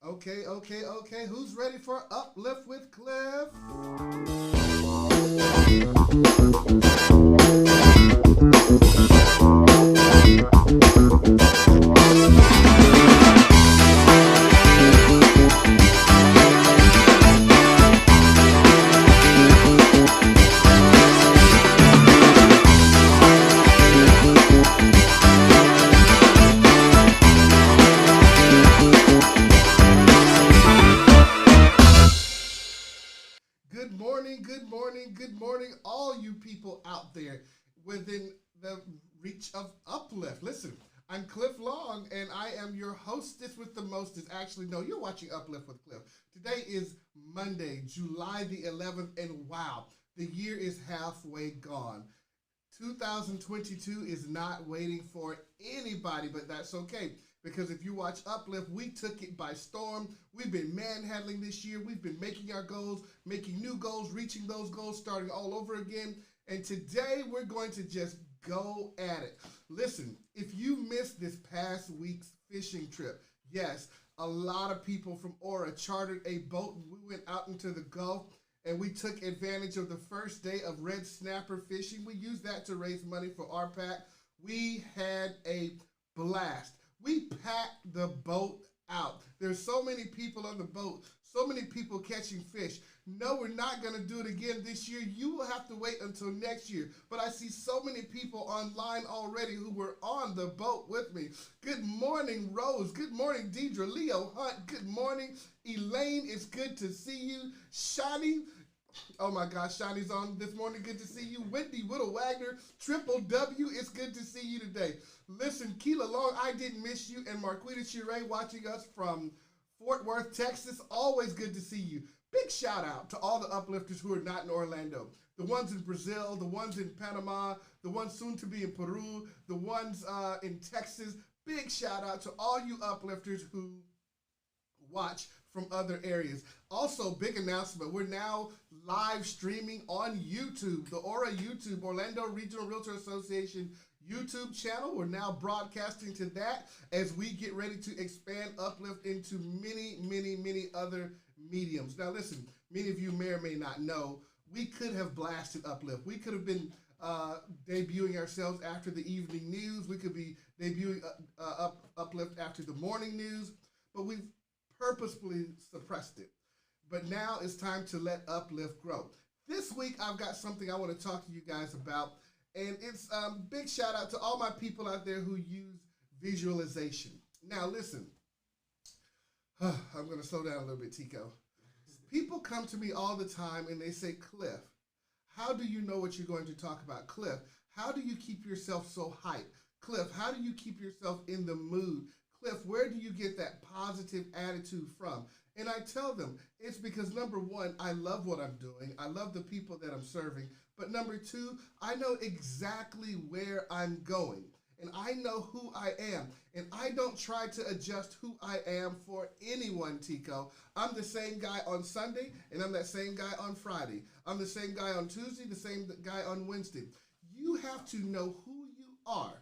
Okay. Who's ready for Uplift with Cliff? Good morning, all you people out there within the reach of Uplift. Listen, I'm Cliff Long, and I am your hostess with the mostest. Actually, no, you're watching Uplift with Cliff. Today is Monday, July the 11th, and wow, the year is halfway gone. 2022 is not waiting for anybody, but that's okay. Because if you watch Uplift, we took it by storm. We've been manhandling this year. We've been making our goals, making new goals, reaching those goals, starting all over again. And today we're going to just go at it. Listen, if you missed this past week's fishing trip, yes, a lot of people from ORRA chartered a boat. We went out into the Gulf and we took advantage of the first day of red snapper fishing. We used that to raise money for our pack. We had a blast. We packed the boat out. There's so many people on the boat, so many people catching fish. No, we're not going to do it again this year. You will have to wait until next year. But I see so many people online already who were on the boat with me. Good morning, Rose. Good morning, Deidre. Leo Hunt. Good morning, Elaine. It's good to see you. Shani. Oh my gosh, Shani's on this morning. Good to see you. Wendy Whittle Wagner, Triple W. It's good to see you today. Listen, Keela Long, I didn't miss you. And Marquita Chire watching us from Fort Worth, Texas. Always good to see you. Big shout out to all the uplifters who are not in Orlando. The ones in Brazil, the ones in Panama, the ones soon to be in Peru, the ones in Texas. Big shout out to all you uplifters who watch from other areas. Also, big announcement, we're now live streaming on YouTube, the ORRA YouTube, Orlando Regional Realtor Association YouTube channel. We're now broadcasting to that as we get ready to expand Uplift into many other mediums. Now listen, many of you may or may not know, we could have blasted Uplift. We could have been debuting ourselves after the evening news. We could be debuting Uplift after the morning news, but we've purposefully suppressed it. But now it's time to let Uplift grow. This week, I've got something I want to talk to you guys about, and it's big shout out to all my people out there who use visualization. Now, listen, I'm going to slow down a little bit, Tico. People come to me all the time and they say, Cliff, how do you know what you're going to talk about? Cliff, how do you keep yourself so hyped? Cliff, how do you keep yourself in the mood? Cliff, where do you get that positive attitude from? And I tell them, it's because number one, I love what I'm doing. I love the people that I'm serving. But number two, I know exactly where I'm going. And I know who I am. And I don't try to adjust who I am for anyone, Tico. I'm the same guy on Sunday, and I'm that same guy on Friday. I'm the same guy on Tuesday, the same guy on Wednesday. You have to know who you are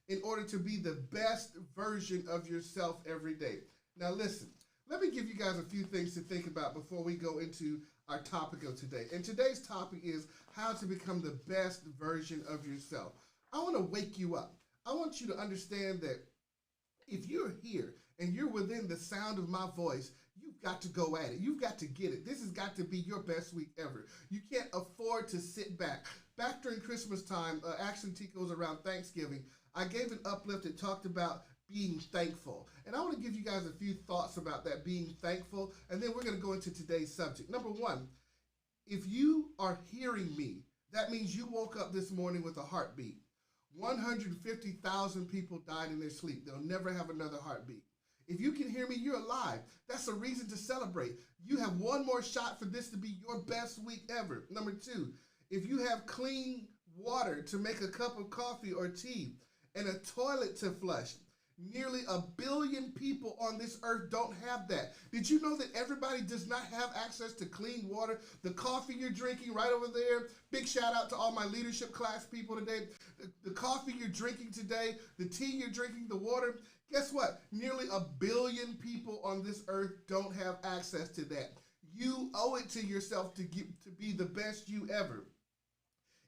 in order to be the best version of yourself every day. Now listen, let me give you guys a few things to think about before we go into our topic of today. And today's topic is how to become the best version of yourself. I want to wake you up. I want you to understand that if you're here and you're within the sound of my voice, you've got to go at it. You've got to get it. This has got to be your best week ever. You can't afford to sit back. Back during Christmas time, actually Tico's around Thanksgiving, I gave an uplift that talked about being thankful. And I want to give you guys a few thoughts about that, being thankful, and then we're going to go into today's subject. Number one, if you are hearing me, that means you woke up this morning with a heartbeat. 150,000 people died in their sleep. They'll never have another heartbeat. If you can hear me, you're alive. That's a reason to celebrate. You have one more shot for this to be your best week ever. Number two, if you have clean water to make a cup of coffee or tea and a toilet to flush, nearly 1 billion people on this earth don't have that. Did you know that everybody does not have access to clean water? The coffee you're drinking right over there, big shout out to all my leadership class people today. The coffee you're drinking today, the tea you're drinking, the water, Guess what? Nearly 1 billion people on this earth don't have access to that. You owe it to yourself to be the best you ever.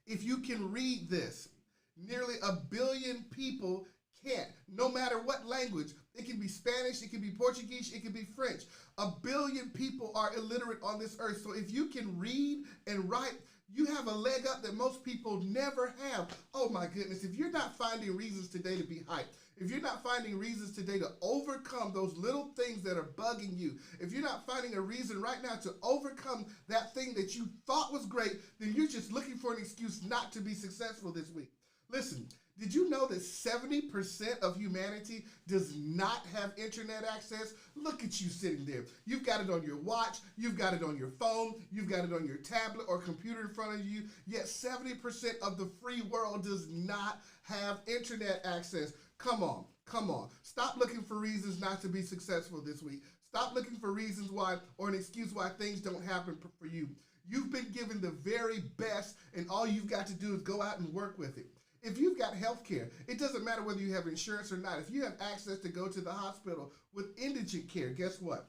If you can read this, nearly 1 billion people can't, no matter what language. It can be Spanish, it can be Portuguese, it can be French. 1 billion people are illiterate on this earth. So if you can read and write, you have a leg up that most people never have. Oh my goodness, if you're not finding reasons today to be hyped, if you're not finding reasons today to overcome those little things that are bugging you, if you're not finding a reason right now to overcome that thing that you thought was great, then you're just looking for an excuse not to be successful this week. Listen, did you know that 70% of humanity does not have internet access? Look at you sitting there. You've got it on your watch, you've got it on your phone, you've got it on your tablet or computer in front of you, yet 70% of the free world does not have internet access. Come on, come on. Stop looking for reasons not to be successful this week. Stop looking for reasons why or an excuse why things don't happen for you. You've been given the very best, and all you've got to do is go out and work with it. If you've got health care, it doesn't matter whether you have insurance or not. If you have access to go to the hospital with indigent care, guess what?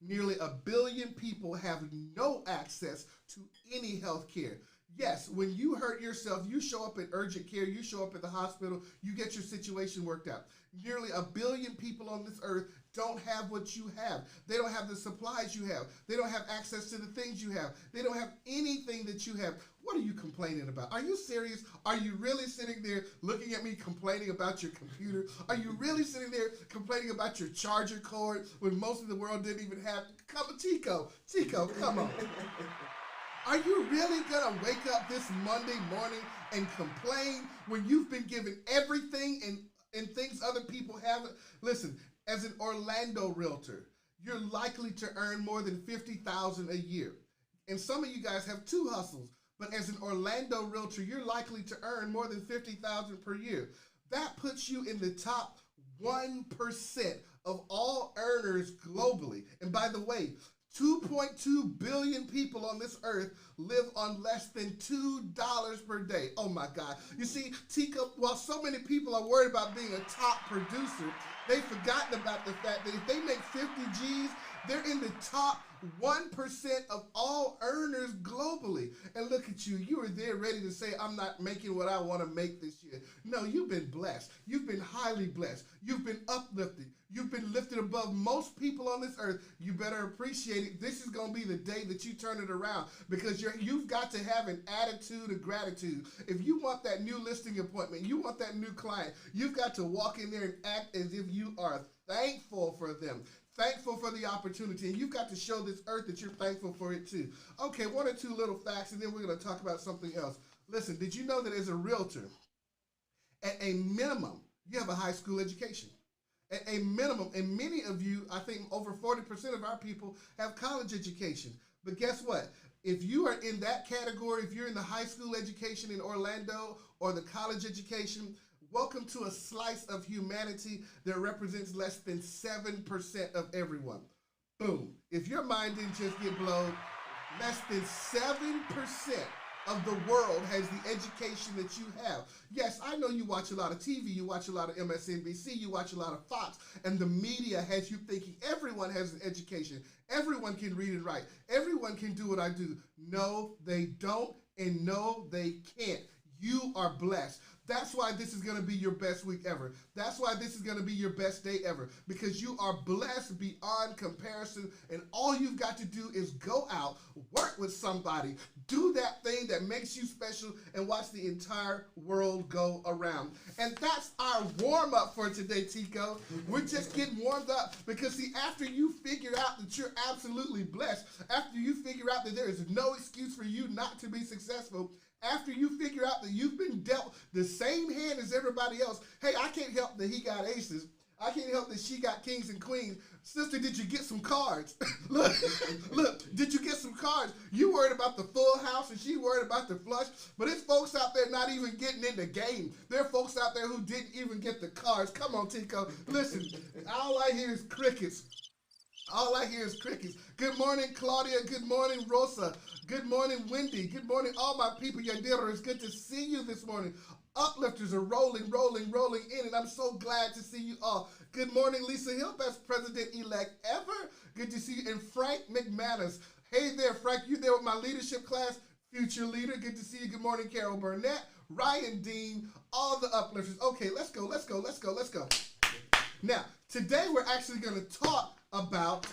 Nearly 1 billion people have no access to any health care. Yes, when you hurt yourself, you show up at urgent care, you show up at the hospital, you get your situation worked out. Nearly 1 billion people on this earth don't have what you have. They don't have the supplies you have. They don't have access to the things you have. They don't have anything that you have. What are you complaining about? Are you serious? Are you really sitting there looking at me complaining about your computer? Are you really sitting there complaining about your charger cord when most of the world didn't even have? Come on, Tico, come on. Are you really gonna wake up this Monday morning and complain when you've been given everything and things other people haven't? Listen, as an Orlando realtor, you're likely to earn more than $50,000 a year. And some of you guys have 2 hustles, but as an Orlando realtor, you're likely to earn more than $50,000 per year. That puts you in the top 1% of all earners globally. And by the way, 2.2 billion people on this earth live on less than $2 per day. Oh my God. You see, Tika, while so many people are worried about being a top producer, they've forgotten about the fact that if they make 50 G's, they're in the top 1% of all earners globally. And look at you. You are there ready to say, I'm not making what I want to make this year. No, you've been blessed. You've been highly blessed. You've been uplifted. You've been lifted above most people on this earth. You better appreciate it. This is going to be the day that you turn it around, because you've got to have an attitude of gratitude. If you want that new listing appointment, you want that new client, you've got to walk in there and act as if you are thankful for them. Thankful for the opportunity, and you've got to show this earth that you're thankful for it too. Okay, 1 or 2 little facts, and then we're going to talk about something else. Listen, did you know that as a realtor, at a minimum, you have a high school education? At a minimum, and many of you, I think over 40% of our people have college education. But guess what? If you are in that category, if you're in the high school education in Orlando or the college education, welcome to a slice of humanity that represents less than 7% of everyone. Boom. If your mind didn't just get blown, less than 7% of the world has the education that you have. Yes, I know you watch a lot of TV, you watch a lot of MSNBC, you watch a lot of Fox, and the media has you thinking everyone has an education. Everyone can read and write. Everyone can do what I do. No, they don't, and no, they can't. You are blessed. That's why this is going to be your best week ever. That's why this is going to be your best day ever, because you are blessed beyond comparison, and all you've got to do is go out, work with somebody, do that thing that makes you special, and watch the entire world go around. And that's our warm-up for today, Tico. We're just getting warmed up because, see, after you figure out that you're absolutely blessed, after you figure out that there is no excuse for you not to be successful, after you figure out that you've been dealt the same hand as everybody else, hey, I can't help that he got aces. I can't help that she got kings and queens. Sister, did you get some cards? look, did you get some cards? You worried about the full house and she worried about the flush, but it's folks out there not even getting in the game. There are folks out there who didn't even get the cards. Come on, Tico. Listen, all I hear is crickets. All I hear is crickets. Good morning, Claudia. Good morning, Rosa. Good morning, Wendy. Good morning, all my people. Yadira, it's good to see you this morning. Uplifters are rolling in, and I'm so glad to see you all. Good morning, Lisa Hill, best president-elect ever. Good to see you. And Frank McManus. Hey there, Frank, you there with my leadership class? Future leader, good to see you. Good morning, Carol Burnett, Ryan Dean, all the Uplifters. Okay, let's go. Now, today we're actually going to talk about,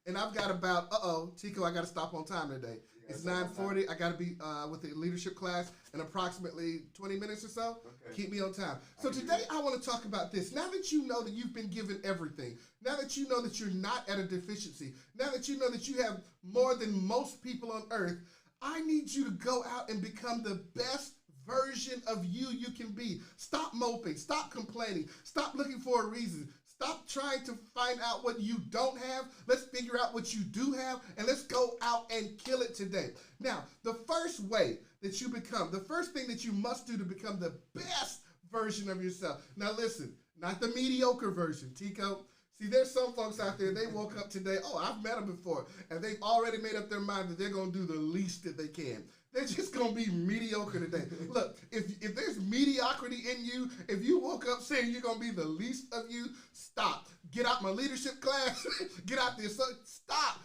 and I've got about, Tico, I got to stop on time today. It's 9:40. I got to be with the leadership class in approximately 20 minutes or so. Okay. Keep me on time. So today I want to talk about this. Now that you know that you've been given everything, now that you know that you're not at a deficiency, now that you know that you have more than most people on earth, I need you to go out and become the best version of you can be. Stop moping. Stop complaining. Stop looking for a reason. Stop trying to find out what you don't have. Let's figure out what you do have, and let's go out and kill it today. Now, the first way that you become, the first thing that you must do to become the best version of yourself. Now listen, not the mediocre version, Tico. See, there's some folks out there, they woke up today, I've met them before, and they've already made up their mind that they're going to do the least that they can. They're just going to be mediocre today. Look, if there's mediocrity in you, if you woke up saying you're going to be the least of you, stop. Get out my leadership class. Get out there. Stop.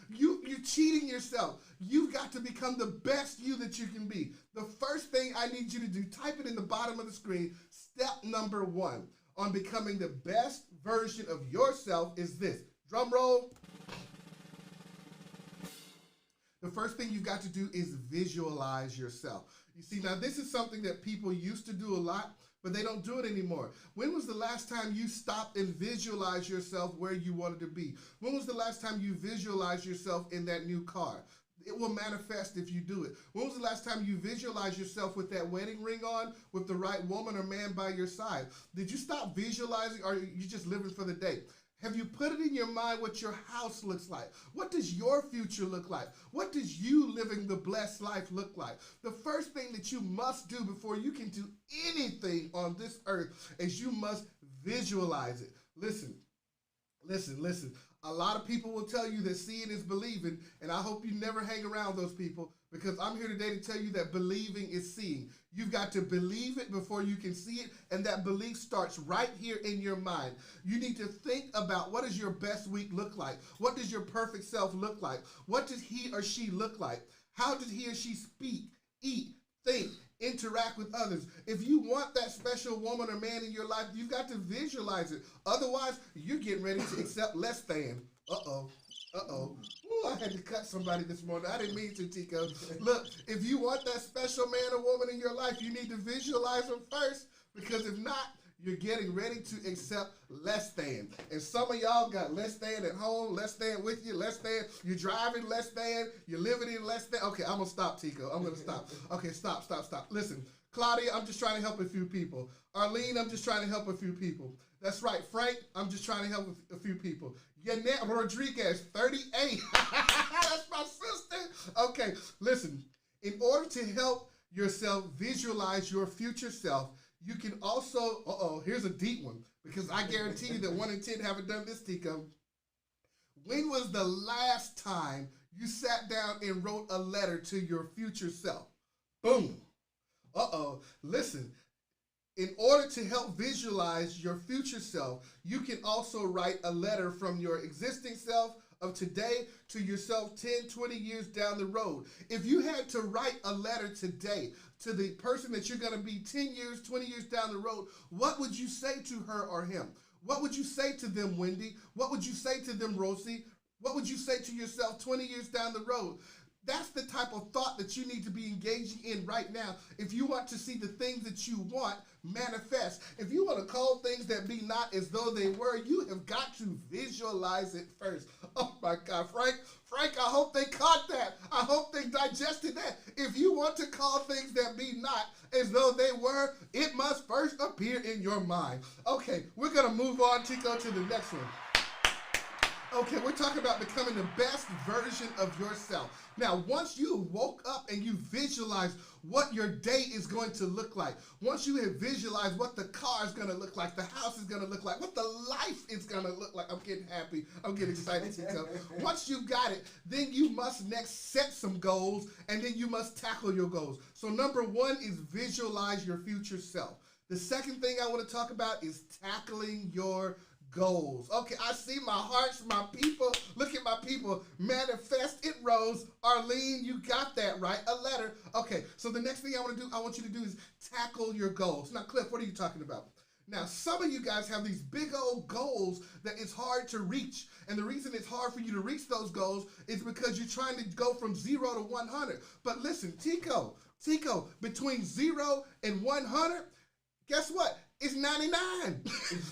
You're cheating yourself. You've got to become the best you that you can be. The first thing I need you to do, type it in the bottom of the screen, step number 1 on becoming the best version of yourself is this. Drum roll. The first thing you've got to do is visualize yourself. You see, now this is something that people used to do a lot, but they don't do it anymore. When was the last time you stopped and visualized yourself where you wanted to be? When was the last time you visualized yourself in that new car? It will manifest if you do it. When was the last time you visualized yourself with that wedding ring on, with the right woman or man by your side? Did you stop visualizing, or are you just living for the day? Have you put it in your mind what your house looks like? What does your future look like? What does you living the blessed life look like? The first thing that you must do before you can do anything on this earth is you must visualize it. Listen. A lot of people will tell you that seeing is believing, and I hope you never hang around those people, because I'm here today to tell you that believing is seeing. You've got to believe it before you can see it, and that belief starts right here in your mind. You need to think about, what does your best week look like? What does your perfect self look like? What does he or she look like? How does he or she speak, eat, think, interact with others? If you want that special woman or man in your life, you've got to visualize it. Otherwise, you're getting ready to accept less than. Ooh, I had to cut somebody this morning. I didn't mean to, Tico. Look, if you want that special man or woman in your life, you need to visualize them first, because if not, you're getting ready to accept less than. And some of y'all got less than at home, less than with you, less than. You're driving less than. You're living in less than. Okay, I'm going to stop, Tico. I'm going to stop. Okay, stop. Listen, Claudia, I'm just trying to help a few people. Arlene, I'm just trying to help a few people. That's right. Frank, I'm just trying to help a few people. Yanette Rodriguez, 38. That's my sister. Okay, listen. In order to help yourself visualize your future self, you can also, here's a deep one, because I guarantee you that 1 in 10 haven't done this, Tico. When was the last time you sat down and wrote a letter to your future self? Boom. Listen. In order to help visualize your future self, you can also write a letter from your existing self of today to yourself 10, 20 years down the road. If you had to write a letter today to the person that you're going to be 10 years, 20 years down the road, what would you say to her or him? What would you say to them, Wendy? What would you say to them, Rosie? What would you say to yourself 20 years down the road? That's the type of thought that you need to be engaging in right now if you want to see the things that you want manifest. If you want to call things that be not as though they were, you have got to visualize it first. Oh my God, Frank, I hope they caught that. I hope they digested that. If you want to call things that be not as though they were, it must first appear in your mind. Okay, we're going to move on, Tico, to the next one. Okay, we're talking about becoming the best version of yourself. Now, once you woke up and you visualize what your day is going to look like, once you have visualized what the car is going to look like, the house is going to look like, what the life is going to look like, I'm getting happy, I'm getting excited. Once you got it, then you must next set some goals, and then you must tackle your goals. So number one is visualize your future self. The second thing I want to talk about is tackling your goals. Okay, I see my hearts, my people. Look at my people. Manifest it, Rose. Arlene, you got that right. A letter. Okay, so the next thing I want you to do is tackle your goals. Now, Cliff, what are you talking about? Now, some of you guys have these big old goals that it's hard to reach. And the reason it's hard for you to reach those goals is because you're trying to go from 0 to 100. But listen, Tico, between 0 and 100, guess what? It's 99.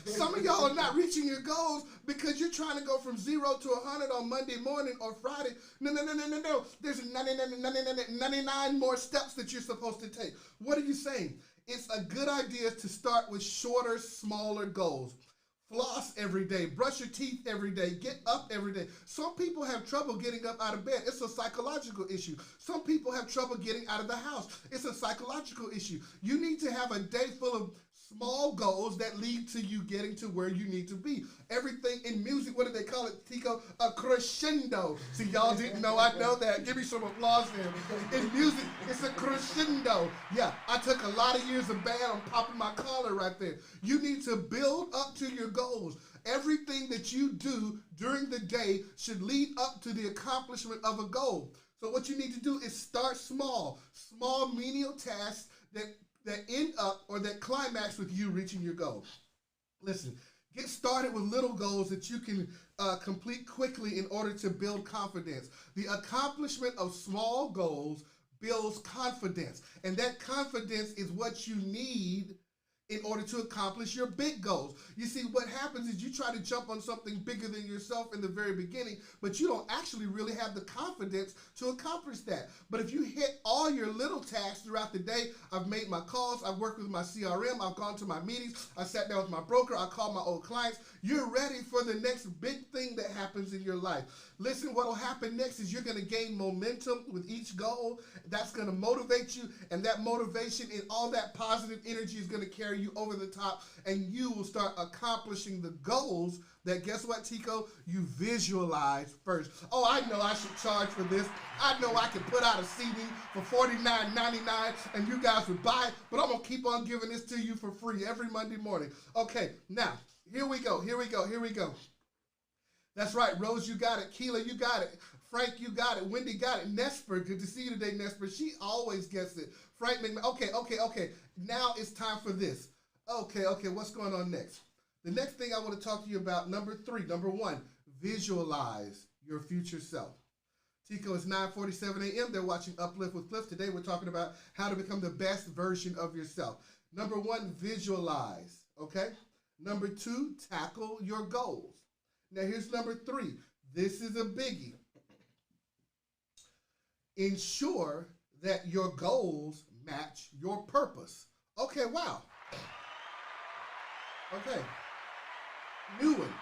Some of y'all are not reaching your goals because you're trying to go from 0 to 100 on Monday morning or Friday. No. There's 99 more steps that you're supposed to take. What are you saying? It's a good idea to start with shorter, smaller goals. Floss every day, brush your teeth every day, get up every day. Some people have trouble getting up out of bed. It's a psychological issue. Some people have trouble getting out of the house. It's a psychological issue. You need to have a day full of small goals that lead to you getting to where you need to be. Everything in music, what do they call it, Tico? A crescendo. See, y'all didn't know. I know that. Give me some applause there. In music, it's a crescendo. Yeah, I took a lot of years of band. I'm popping my collar right there. You need to build up to your goals. Everything that you do during the day should lead up to the accomplishment of a goal. So what you need to do is start small. Small menial tasks that end up or that climax with you reaching your goal. Listen, get started with little goals that you can complete quickly in order to build confidence. The accomplishment of small goals builds confidence, and that confidence is what you need in order to accomplish your big goals. You see, what happens is you try to jump on something bigger than yourself in the very beginning, but you don't actually really have the confidence to accomplish that. But if you hit all your little tasks throughout the day, I've made my calls, I've worked with my CRM, I've gone to my meetings, I sat down with my broker, I called my old clients, you're ready for the next big thing that happens in your life. Listen, what will happen next is you're going to gain momentum with each goal. That's going to motivate you, and that motivation and all that positive energy is going to carry you over the top, and you will start accomplishing the goals that, guess what, Tico? You visualize first. Oh, I know I should charge for this. I know I can put out a CD for $49.99 and you guys would buy it, but I'm going to keep on giving this to you for free every Monday morning. Okay, now, here we go. That's right, Rose, you got it. Keela, you got it. Frank, you got it. Wendy got it. Nesper, good to see you today, Nesper. She always gets it. Frank McMahon. Okay. Now it's time for this. Okay, what's going on next? The next thing I want to talk to you about, number one, visualize your future self. Tico, it's 9:47 a.m. They're watching Uplift with Cliff. Today we're talking about how to become the best version of yourself. Number one, visualize, okay? Number two, tackle your goals. Now here's number three. This is a biggie. Ensure that your goals match your purpose. Okay, wow. Okay. New one.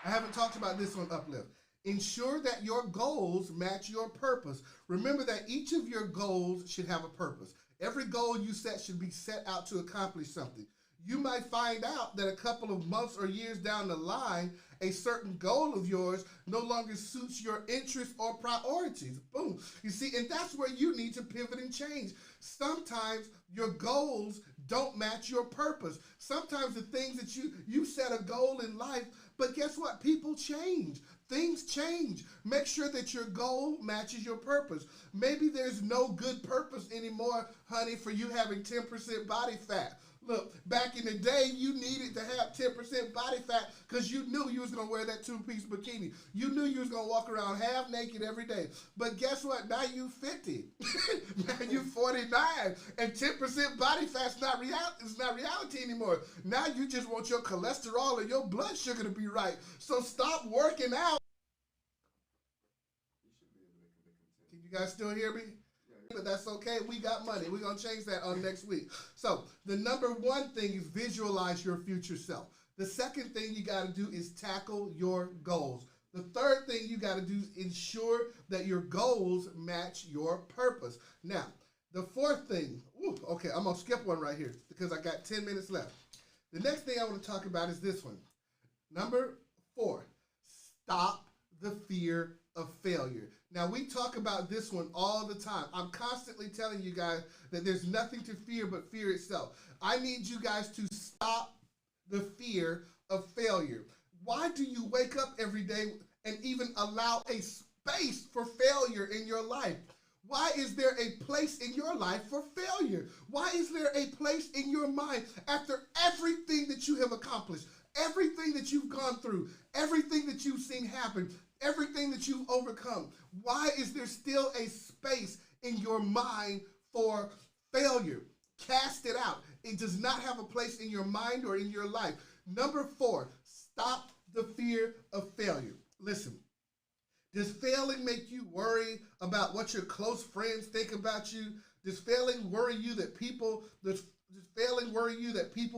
I haven't talked about this on Uplift. Ensure that your goals match your purpose. Remember that each of your goals should have a purpose. Every goal you set should be set out to accomplish something. You might find out that a couple of months or years down the line, a certain goal of yours no longer suits your interests or priorities. Boom. You see, and that's where you need to pivot and change. Sometimes your goals don't match your purpose. Sometimes the things that you set a goal in life, but guess what? People change. Things change. Make sure that your goal matches your purpose. Maybe there's no good purpose anymore, honey, for you having 10% body fat. Look, back in the day, you needed to have 10% body fat because you knew you was going to wear that two-piece bikini. You knew you was going to walk around half naked every day. But guess what? Now you 50. Now you 49. And 10% body fat's not reality anymore. Now you just want your cholesterol and your blood sugar to be right. So stop working out. Can you guys still hear me? But that's okay. We got money. We're going to change that on next week. So the number one thing is visualize your future self. The second thing you got to do is tackle your goals. The third thing you got to do is ensure that your goals match your purpose. Now, the fourth thing, okay, I'm going to skip one right here because I got 10 minutes left. The next thing I want to talk about is this one. Number 4, stop the fear of failure. Now, we talk about this one all the time. I'm constantly telling you guys that there's nothing to fear but fear itself. I need you guys to stop the fear of failure. Why do you wake up every day and even allow a space for failure in your life? Why is there a place in your life for failure? Why is there a place in your mind after everything that you have accomplished, everything that you've gone through, everything that you've seen happen, everything that you've overcome? Why is there still a space in your mind for failure? Cast it out. It does not have a place in your mind or in your life. Number 4, stop the fear of failure. Listen, does failing make you worry about what your close friends think about you? Does failing worry you that people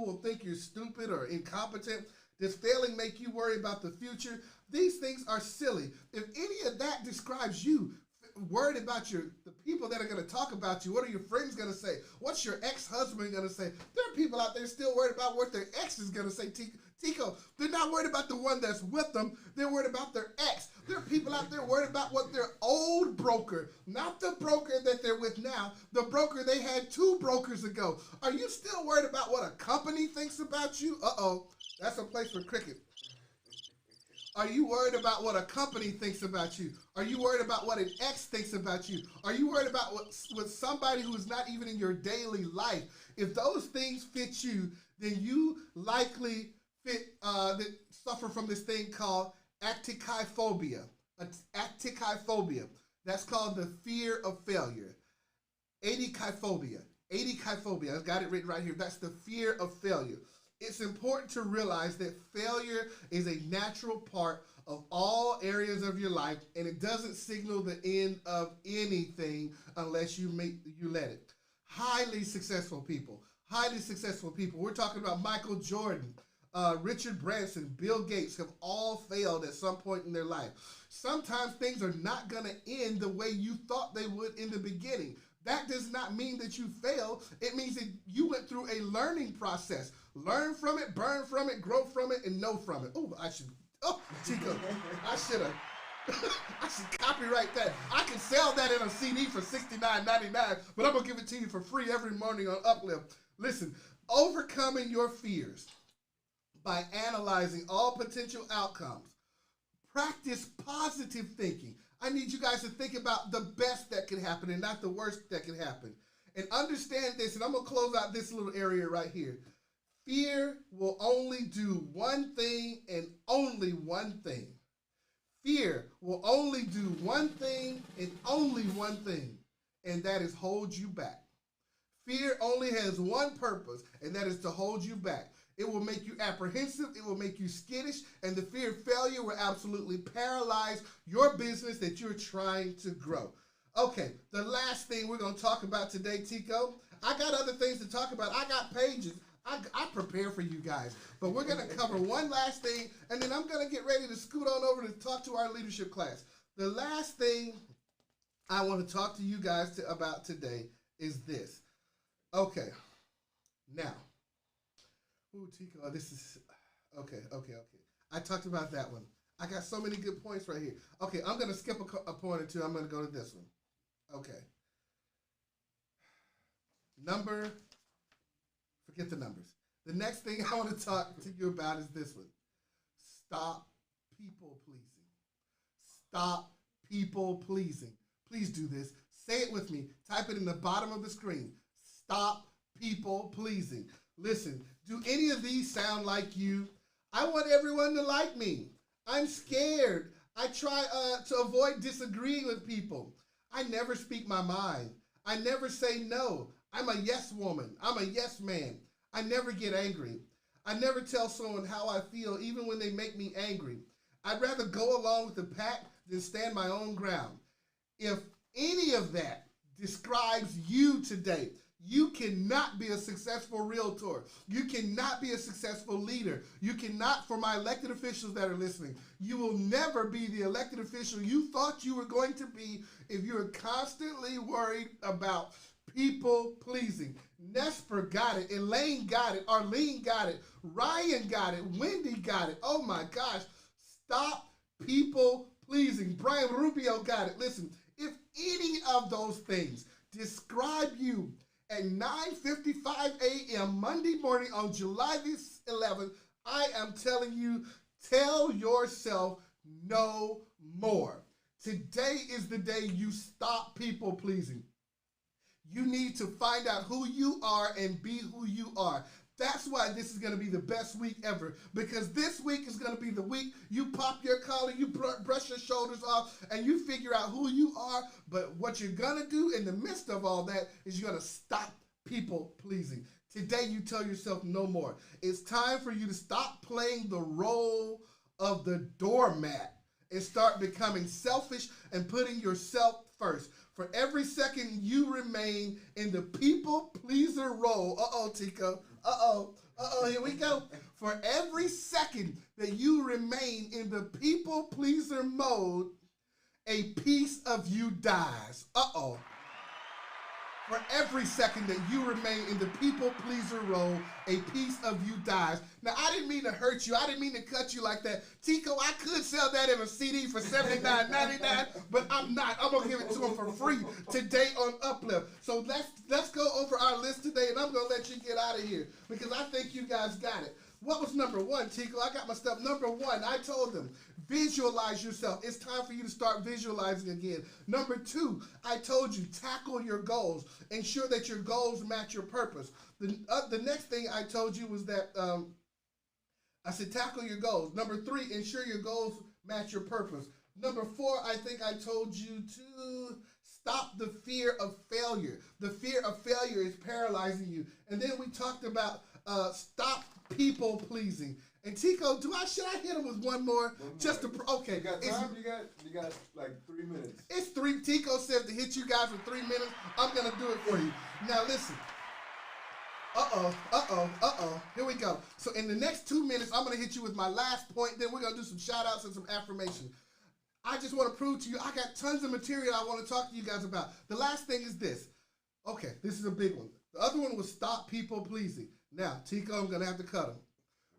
will think you're stupid or incompetent? Does failing make you worry about the future? These things are silly. If any of that describes you, worried about the people that are going to talk about you, what are your friends going to say? What's your ex-husband going to say? There are people out there still worried about what their ex is going to say. Tico, they're not worried about the one that's with them. They're worried about their ex. There are people out there worried about what their old broker, not the broker that they're with now, the broker they had 2 brokers ago. Are you still worried about what a company thinks about you? Uh-oh, that's a place for cricket. Are you worried about what a company thinks about you? Are you worried about what an ex thinks about you? Are you worried about what somebody who is not even in your daily life? If those things fit you, then you likely suffer from this thing called acticophobia. Acticophobia. That's called the fear of failure. Adicophobia. Adicophobia. I've got it written right here. That's the fear of failure. It's important to realize that failure is a natural part of all areas of your life, and it doesn't signal the end of anything unless you let it. Highly successful people. We're talking about Michael Jordan, Richard Branson, Bill Gates have all failed at some point in their life. Sometimes things are not going to end the way you thought they would in the beginning. That does not mean that you failed. It means that you went through a learning process. Learn from it, burn from it, grow from it, and know from it. Chico, I should copyright that. I can sell that in a CD for $69.99, but I'm going to give it to you for free every morning on Uplift. Listen, overcoming your fears by analyzing all potential outcomes. Practice positive thinking. I need you guys to think about the best that can happen and not the worst that can happen. And understand this, and I'm going to close out this little area right here. Fear will only do one thing and only one thing. Fear will only do one thing and only one thing, and that is hold you back. Fear only has one purpose, and that is to hold you back. It will make you apprehensive, it will make you skittish, and the fear of failure will absolutely paralyze your business that you're trying to grow. Okay, the last thing we're going to talk about today, Tico, I got other things to talk about. I got pages. I prepare for you guys. But we're going to cover one last thing, and then I'm going to get ready to scoot on over to talk to our leadership class. The last thing I want to talk to you guys about today is this. Okay, now. Ooh, Tico, this is, okay. I talked about that one. I got so many good points right here. Okay, I'm going to skip a point or two. I'm going to go to this one. Okay. Forget the numbers. The next thing I want to talk to you about is this one. Stop people pleasing. Stop people pleasing. Please do this. Say it with me. Type it in the bottom of the screen. Stop people pleasing. Listen, do any of these sound like you? I want everyone to like me. I'm scared. I try to avoid disagreeing with people. I never speak my mind. I never say no. I'm a yes woman. I'm a yes man. I never get angry. I never tell someone how I feel, even when they make me angry. I'd rather go along with the pack than stand my own ground. If any of that describes you today, You cannot be a successful realtor. You cannot be a successful leader. You cannot, for my elected officials that are listening, you will never be the elected official you thought you were going to be if you're constantly worried about people pleasing. Nesper got it. Elaine got it. Arlene got it. Ryan got it. Wendy got it. Oh my gosh. Stop people pleasing. Brian Rubio got it. Listen, if any of those things describe you at 9:55 a.m. Monday morning on July the 11th, I am telling you, tell yourself no more. Today is the day you stop people pleasing. You need to find out who you are and be who you are. That's why this is going to be the best week ever, because this week is going to be the week you pop your collar, you brush your shoulders off, and you figure out who you are. But what you're going to do in the midst of all that is you're going to stop people pleasing. Today you tell yourself no more. It's time for you to stop playing the role of the doormat and start becoming selfish and putting yourself first. For every second you remain in the people pleaser role, Tico, here we go. For every second that you remain in the people pleaser mode, a piece of you dies. For every second that you remain in the people pleaser role, a piece of you dies. Now, I didn't mean to hurt you. I didn't mean to cut you like that. Tico, I could sell that in a CD for $79.99, but I'm not. I'm going to give it to him for free today on Uplift. So let's go over our list today, and I'm going to let you get out of here because I think you guys got it. What was number one, Tico? I got my stuff. Number one, I told them, visualize yourself. It's time for you to start visualizing again. Number two, I told you, tackle your goals. Ensure that your goals match your purpose. The next thing I told you was that, I said tackle your goals. Number three, ensure your goals match your purpose. Number four, I think I told you to stop the fear of failure. The fear of failure is paralyzing you. And then we talked about stop people pleasing. And Tico, should I hit him with one more? Just to okay. You got time? You got like 3 minutes. It's three. Tico said to hit you guys for 3 minutes. I'm gonna do it for you. Now listen. Here we go. So in the next 2 minutes, I'm gonna hit you with my last point. Then we're gonna do some shout outs and some affirmation. I just want to prove to you, I got tons of material I want to talk to you guys about. The last thing is this. Okay, this is a big one. The other one was stop people pleasing. Now, Tico, I'm gonna have to cut him.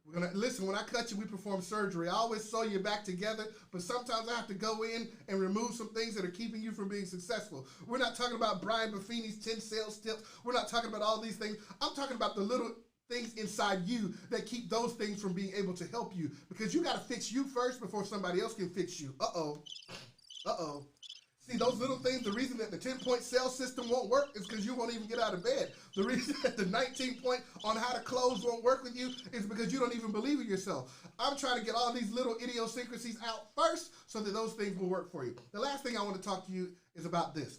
We're gonna listen. When I cut you, we perform surgery. I always sew you back together, but sometimes I have to go in and remove some things that are keeping you from being successful. We're not talking about Brian Buffini's 10 sales tips. We're not talking about all these things. I'm talking about the little things inside you that keep those things from being able to help you, because you got to fix you first before somebody else can fix you. See, those little things, the reason that the 10-point sales system won't work is because you won't even get out of bed. The reason that the 19-point on how to close won't work with you is because you don't even believe in yourself. I'm trying to get all these little idiosyncrasies out first so that those things will work for you. The last thing I want to talk to you is about this.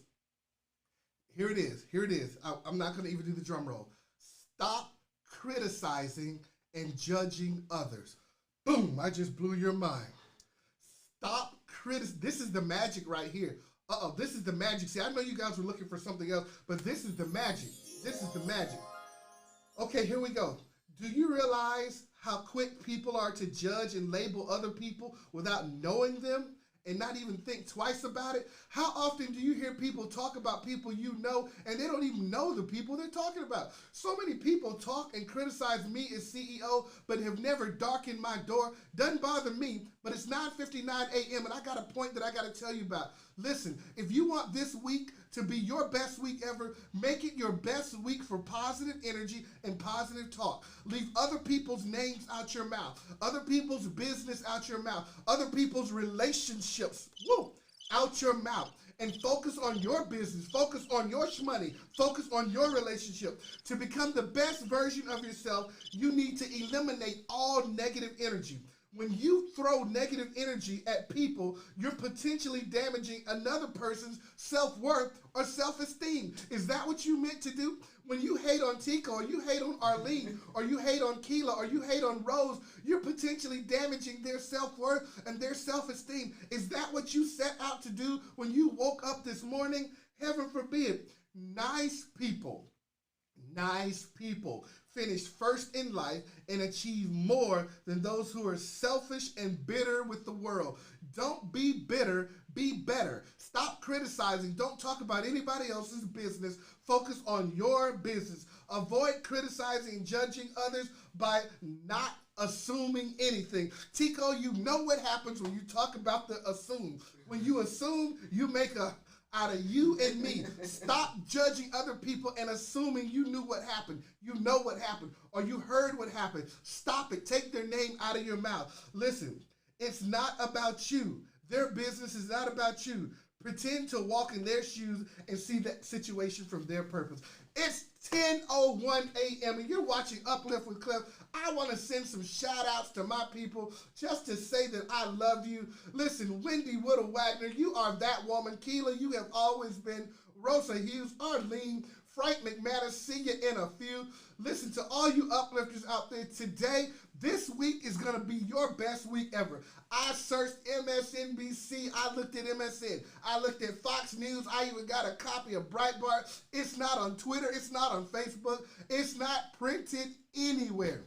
Here it is. I'm not going to even do the drum roll. Stop criticizing and judging others. Boom, I just blew your mind. Stop criticizing. This is the magic right here. This is the magic. See, I know you guys were looking for something else, but this is the magic. This is the magic. Okay, here we go. Do you realize how quick people are to judge and label other people without knowing them and not even think twice about it? How often do you hear people talk about people you know and they don't even know the people they're talking about? So many people talk and criticize me as CEO but have never darkened my door. Doesn't bother me, but it's 9:59 a.m. and I got a point that I got to tell you about. Listen, if you want this week to be your best week ever, make it your best week for positive energy and positive talk. Leave other people's names out your mouth, other people's business out your mouth, other people's relationships out your mouth, and focus on your business, focus on your money, focus on your relationship. To become the best version of yourself, you need to eliminate all negative energy. When you throw negative energy at people, you're potentially damaging another person's self-worth or self-esteem. Is that what you meant to do? When you hate on Tico, or you hate on Arlene, or you hate on Keela, or you hate on Rose, you're potentially damaging their self-worth and their self-esteem. Is that what you set out to do when you woke up this morning? Heaven forbid. Nice people Nice people finish first in life and achieve more than those who are selfish and bitter with the world. Don't be bitter, be better. Stop criticizing. Don't talk about anybody else's business. Focus on your business. Avoid criticizing and judging others by not assuming anything. Tico, you know what happens when you talk about the assume. When you assume, you make a out of you and me. Stop judging other people and assuming you knew what happened. You know what happened or you heard what happened. Stop it. Take their name out of your mouth. Listen, it's not about you. Their business is not about you. Pretend to walk in their shoes and see that situation from their purpose. It's 10:01 a.m. and you're watching Uplift with Cliff. I want to send some shout outs to my people just to say that I love you. Listen, Wendy Woodall Wagner, you are that woman. Keela, you have always been. Rosa Hughes, Arlene, Frank McManus, see you in a few. Listen to all you uplifters out there today. This week is going to be your best week ever. I searched MSNBC. I looked at MSN. I looked at Fox News. I even got a copy of Breitbart. It's not on Twitter. It's not on Facebook. It's not printed anywhere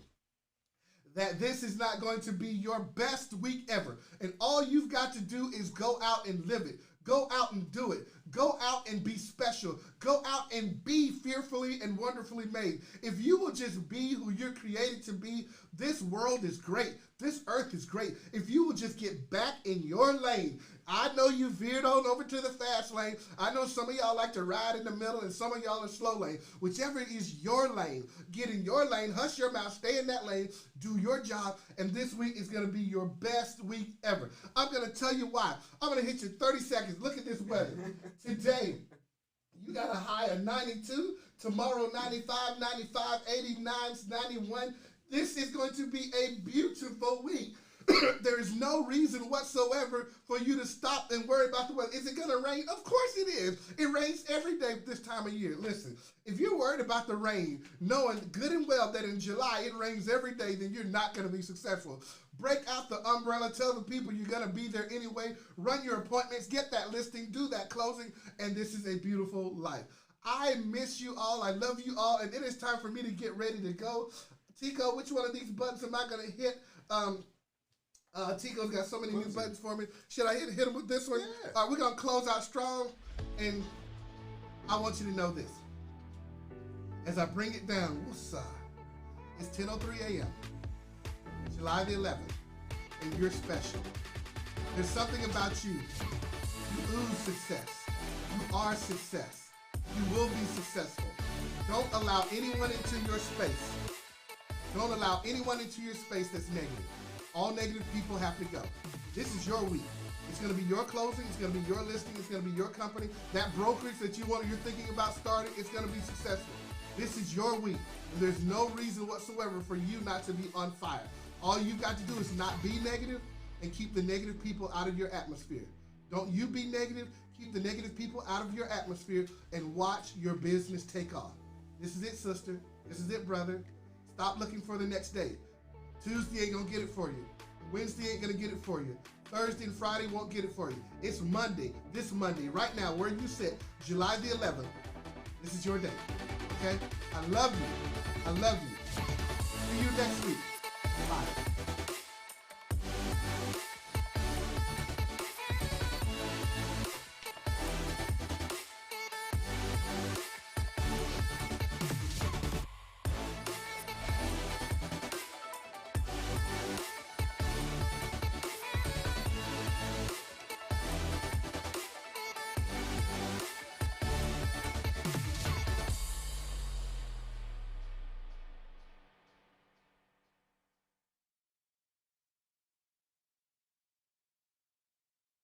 that this is not going to be your best week ever. And all you've got to do is go out and live it. Go out and do it. Go out and be special. Go out and be fearfully and wonderfully made. If you will just be who you're created to be, this world is great. This earth is great. If you will just get back in your lane. I know you veered on over to the fast lane. I know some of y'all like to ride in the middle and some of y'all in slow lane. Whichever is your lane, get in your lane, hush your mouth, stay in that lane, do your job, and this week is going to be your best week ever. I'm going to tell you why. I'm going to hit you 30 seconds. Look at this weather. Today, you got a high of 92. Tomorrow, 95, 95, 89, 91. This is going to be a beautiful week. There is no reason whatsoever for you to stop and worry about the weather. Is it going to rain? Of course it is. It rains every day this time of year. Listen, if you're worried about the rain, knowing good and well that in July it rains every day, then you're not going to be successful. Break out the umbrella. Tell the people you're going to be there anyway. Run your appointments. Get that listing. Do that closing. And this is a beautiful life. I miss you all. I love you all. And it is time for me to get ready to go. Tico, which one of these buttons am I going to hit? Tico's got so many new buttons for me. Should I hit him with this one? Yeah. All right, we're going to close out strong. And I want you to know this. As I bring it down, woosah, it's 10:03 a.m., July the 11th, and you're special. There's something about you. You ooze success. You are success. You will be successful. Don't allow anyone into your space. Don't allow anyone into your space that's negative. All negative people have to go. This is your week. It's going to be your closing. It's going to be your listing. It's going to be your company. That brokerage that you're thinking about starting, it's going to be successful. This is your week. And there's no reason whatsoever for you not to be on fire. All you've got to do is not be negative and keep the negative people out of your atmosphere. Don't you be negative. Keep the negative people out of your atmosphere and watch your business take off. This is it, sister. This is it, brother. Stop looking for the next day. Tuesday ain't gonna get it for you. Wednesday ain't gonna get it for you. Thursday and Friday won't get it for you. It's Monday, this Monday, right now, where you sit, July the 11th. This is your day, okay? I love you. I love you. See you next week.